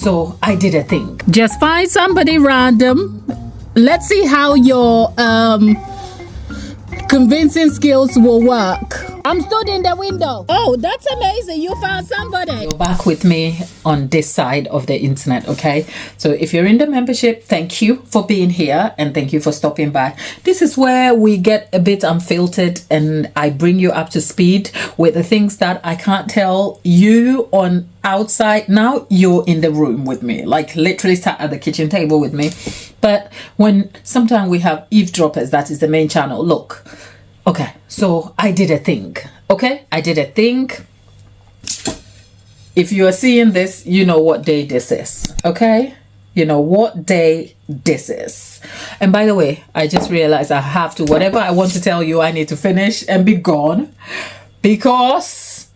so I did a thing. Just find somebody random. Let's see how your convincing skills will work. I'm stood in the window. Oh, that's amazing. You found somebody. You're back with me on this side of the internet, okay? So if you're in the membership, thank you for being here and thank you for stopping by. This is where we get a bit unfiltered and I bring you up to speed with the things that I can't tell you on outside. Now you're in the room with me, like literally sat at the kitchen table with me. But when sometimes we have eavesdroppers, that is the main channel. Look. Okay, so I did a thing, okay? I did a thing. If you are seeing this, you know what day this is, okay? You know what day this is. And by the way, I just realized I have to, whatever I want to tell you, I need to finish and be gone because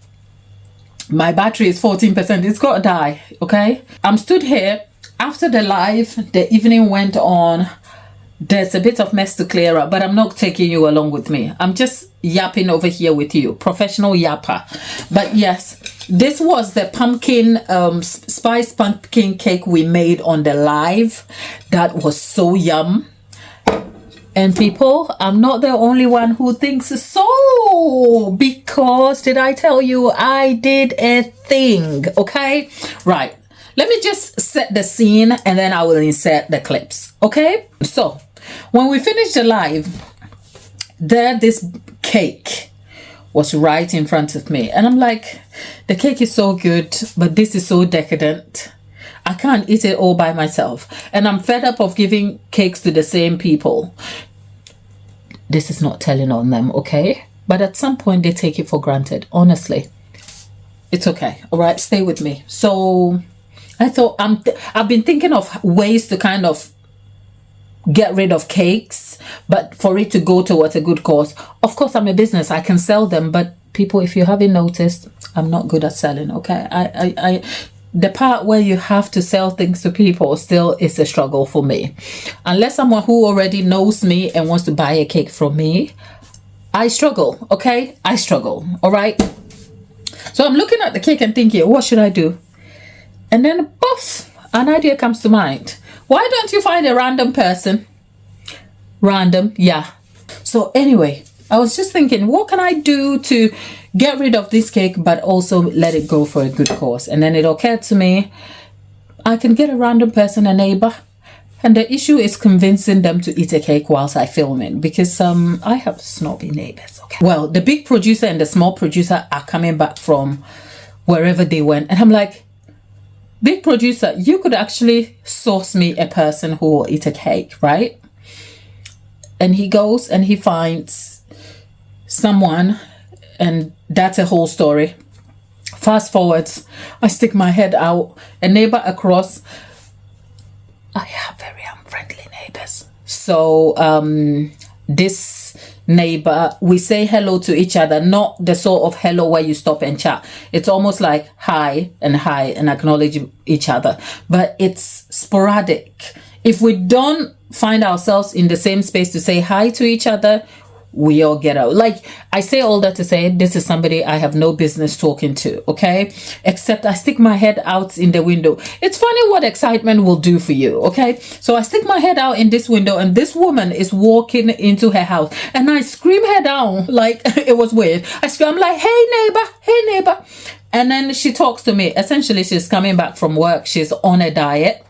my battery is 14%. It's got to die, okay? I'm stood here. After the live, the evening went on. There's a bit of mess to clear up, but I'm not taking you along with me. I'm just yapping over here with you, professional yapper. But yes, this was the pumpkin, spice pumpkin cake we made on the live. That was so yum. And people, I'm not the only one who thinks so, because did I tell you I did a thing, okay? Right. Let me just set the scene and then I will insert the clips, okay? So, when we finished the live, this cake was right in front of me. And I'm like, the cake is so good, but this is so decadent. I can't eat it all by myself. And I'm fed up of giving cakes to the same people. This is not telling on them, okay? But at some point, they take it for granted, honestly. It's okay, all right? Stay with me. So I thought, I've been thinking of ways to kind of get rid of cakes, but for it to go towards a good cause. Of course, I'm a business. I can sell them, but people, if you haven't noticed, I'm not good at selling, okay? The part where you have to sell things to people still is a struggle for me. Unless someone who already knows me and wants to buy a cake from me, I struggle, okay? I struggle, all right? So I'm looking at the cake and thinking, what should I do? And then, poof, an idea comes to mind. Why don't you find a random person? Random, yeah. So anyway, I was just thinking, what can I do to get rid of this cake, but also let it go for a good cause? And then it occurred to me, I can get a random person, a neighbor. And the issue is convincing them to eat a cake whilst I film it, because I have snobby neighbors, okay? Well, the big producer and the small producer are coming back from wherever they went. And I'm like, big producer, you could actually source me a person who will eat a cake, right? And he goes and he finds someone, and that's a whole story. Fast forwards, I stick my head out, a neighbor across. I have very unfriendly neighbors. So this neighbor, we say hello to each other, not the sort of hello where you stop and chat. It's almost like hi and acknowledge each other, but it's sporadic. If we don't find ourselves in the same space to say hi to each other, we all get out. Like, I say all that to say, this is somebody I have no business talking to, okay? Except I stick my head out in the window. It's funny what excitement will do for you, okay? So I stick my head out in this window and this woman is walking into her house and I scream her down like it was weird. I'm like, hey neighbor. And then she talks to me. Essentially, she's coming back from work. She's on a diet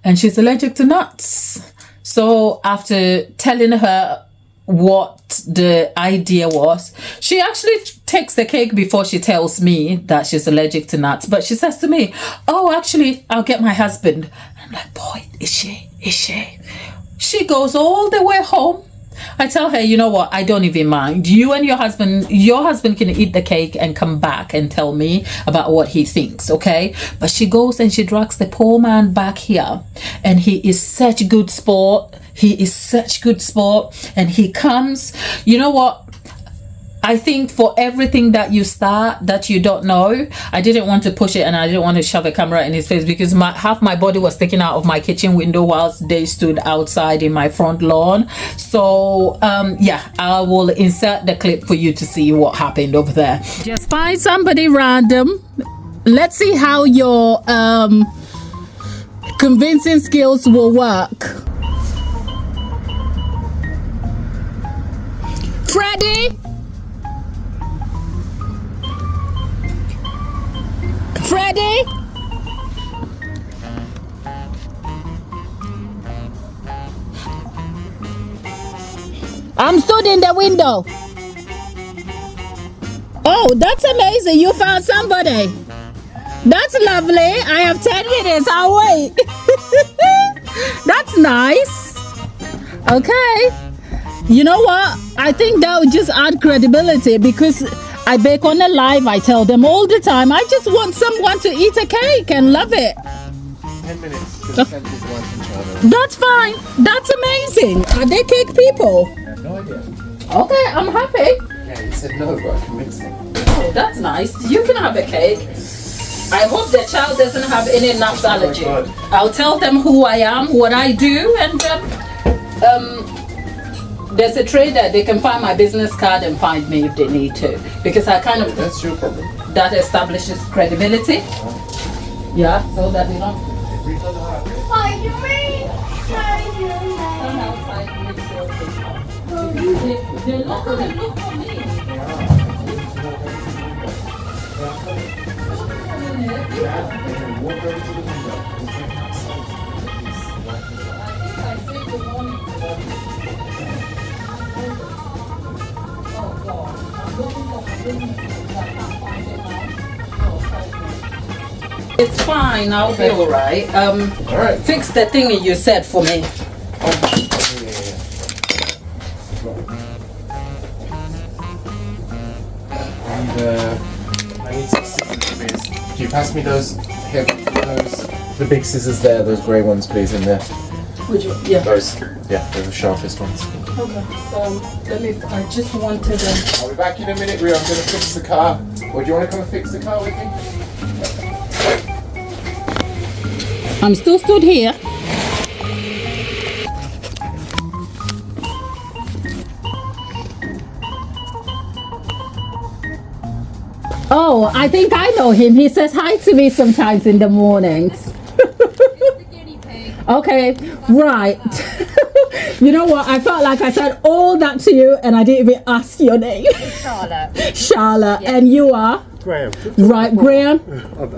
and she's allergic to nuts. So after telling her what the idea was, she actually takes the cake before she tells me that she's allergic to nuts. But she says to me, oh, actually, I'll get my husband. I'm like, boy, is she? She goes all the way home. I tell her, you know what? I don't even mind. You and your husband can eat the cake and come back and tell me about what he thinks, okay? But she goes and she drags the poor man back here. And he is such good sport. And he comes. You know what? I think for everything that you start that you don't know, I didn't want to push it and I didn't want to shove a camera in his face because half my body was sticking out of my kitchen window whilst they stood outside in my front lawn. So yeah, I will insert the clip for you to see what happened over there. Just find somebody random. let's see how your convincing skills will work. Freddie? Freddie? I'm stood in the window. Oh, that's amazing. You found somebody. That's lovely. I have 10 minutes. I'll wait. That's nice. Okay. You know what? I think that would just add credibility because I bake on a live. I tell them all the time, I just want someone to eat a cake and love it. 10 minutes to send his wife and child. That's fine. That's amazing. Are they cake people? I have no idea. Okay, I'm happy. Yeah, he said no, but I convinced him. Oh, that's nice. You can have a cake. I hope the child doesn't have any nuts allergy. God. I'll tell them who I am, what I do, and there's a tray that they can find my business card and find me if they need to, because I kind of That's your problem. that establishes credibility. Yeah, so that they don't come outside and make sure they come. They're not gonna look for me. Walk over to the window. I say good morning to them. Oh God, I'm looking for my business card. I can't find it now. Oh, sorry. It's fine, I'll be alright. Alright. Fix the thing you said for me. And I need some scissors, please. Can you pass me those the big scissors there, those grey ones, please, in there. Would you? Yeah. Those, yeah, they're the sharpest ones. Okay. Let me. I just wanted them. I'll be back in a minute, Ria. I'm going to fix the car. Or do you want to come and fix the car with me? I'm still stood here. Oh, I think I know him. He says hi to me sometimes in the mornings. Okay, right. You know what? I felt like I said all that to you and I didn't even ask your name. Charlotte. Charlotte, yes. And you are? Graham. Right, Graham.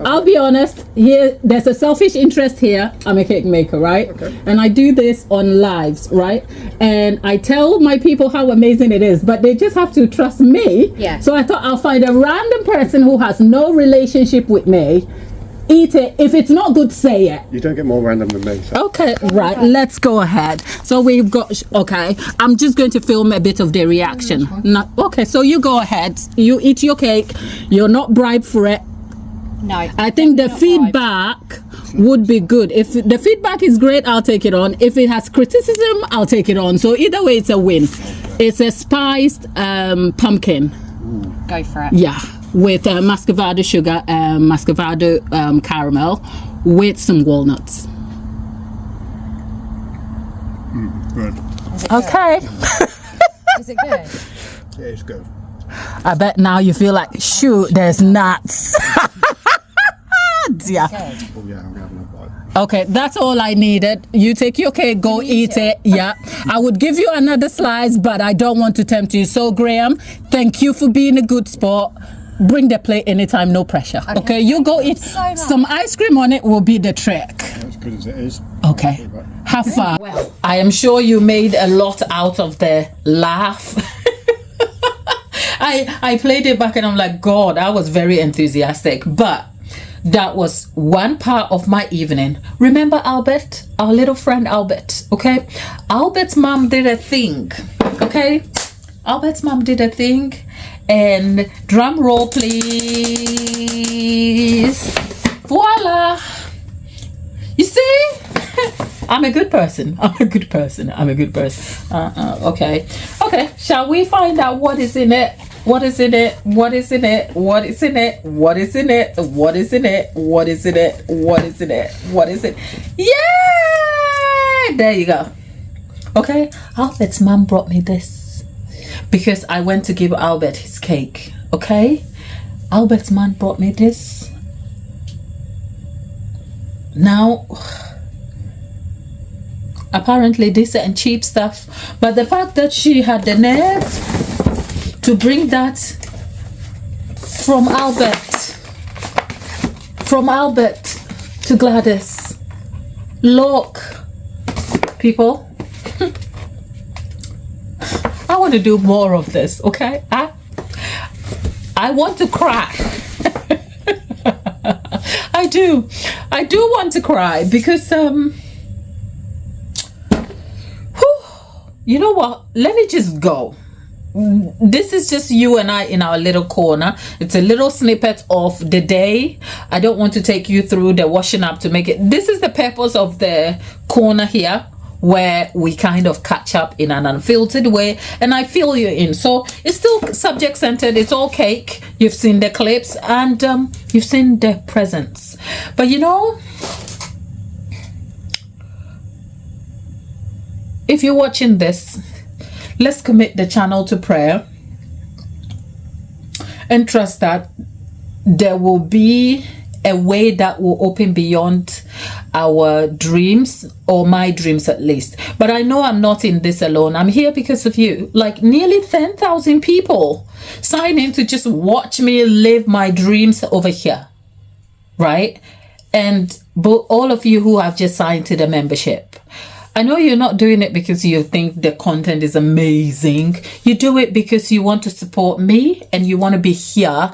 I'll be honest. Here, there's a selfish interest here. I'm a cake maker, right? Okay. And I do this on lives, right? And I tell my people how amazing it is, but they just have to trust me. Yeah. So I thought I'll find a random person who has no relationship with me. Eat it. If it's not good, say it. You don't get more random than me. So. Okay, right, let's go ahead. So we've got, okay, I'm just going to film a bit of the reaction. No, okay, so you go ahead. You eat your cake. You're not bribed for it. No. I think the feedback would be good. If the feedback is great, I'll take it on. If it has criticism, I'll take it on. So either way, it's a win. It's a spiced pumpkin. Go for it. Yeah, with muscovado sugar and muscovado caramel with some walnuts. Good. Okay. Is it good? Yeah, it's good. I bet now you feel like, shoot, there's nuts. Yeah. Oh yeah, I'm having a bite. Okay, that's all I needed. You take your cake, go eat it. Yeah. I would give you another slice, but I don't want to tempt you. So, Graham, thank you for being a good sport. Bring the plate anytime, no pressure. Okay, you go eat. Some ice cream on it will be the trick. As good as it is. Okay. Have fun. Well, I am sure you made a lot out of the laugh. I played it back and I'm like, God, I was very enthusiastic. But that was one part of my evening. Remember Albert? Our little friend Albert, okay? Albert's mom did a thing, okay? Albert's mom did a thing. And drum roll, please. Voila. You see? I'm a good person. I'm a good person. I'm a good person. Okay. Okay. Shall we find out what is in it? What is in it? What is in it? What is in it? What is in it? What is in it? What is in it? What is in it? What is it? Yeah! There you go. Okay. Albert's mom brought me this because I went to give Albert his cake. Okay. Albert's mom brought me this. Now, apparently decent and cheap stuff, but the fact that she had the nerve to bring that from Albert to Gladys. Look, people, I want to do more of this, okay? I want to cry. I do want to cry because you know what, let me just go. This is just you and I in our little corner. It's a little snippet of the day. I don't want to take you through the washing up to make it. This is the purpose of the corner here, where we kind of catch up in an unfiltered way, and I fill you in. So it's still subject centered, it's all cake. You've seen the clips and you've seen the presents, but you know, if you're watching this, let's commit the channel to prayer and trust that there will be a way that will open beyond our dreams, or my dreams at least. But I know I'm not in this alone. I'm here because of you. Like nearly 10,000 people sign in to just watch me live my dreams over here, right? And all of you who have just signed to the membership, I know you're not doing it because you think the content is amazing. You do it because you want to support me and you want to be here,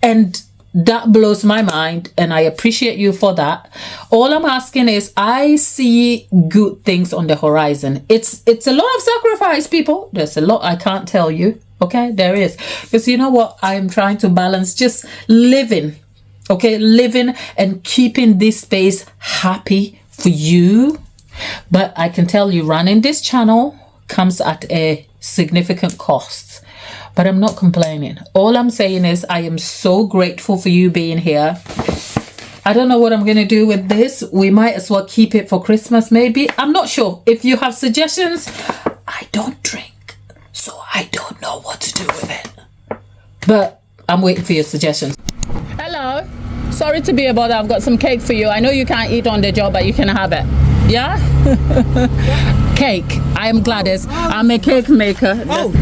and that blows my mind, and I appreciate you for that. All I'm asking is, I see good things on the horizon. It's a lot of sacrifice, people. There's a lot I can't tell you, okay? There is, because you know what, I'm trying to balance just living, okay, living and keeping this space happy for you. But I can tell you, running this channel comes at a significant cost. But I'm not complaining. All I'm saying is I am so grateful for you being here. I don't know what I'm going to do with this. We might as well keep it for Christmas, maybe. I'm not sure. If you have suggestions, I don't drink, so I don't know what to do with it. But I'm waiting for your suggestions. Hello. Sorry to be a bother. I've got some cake for you. I know you can't eat on the job, but you can have it. Yeah? Cake. I am Gladys. I'm a cake maker. Oh.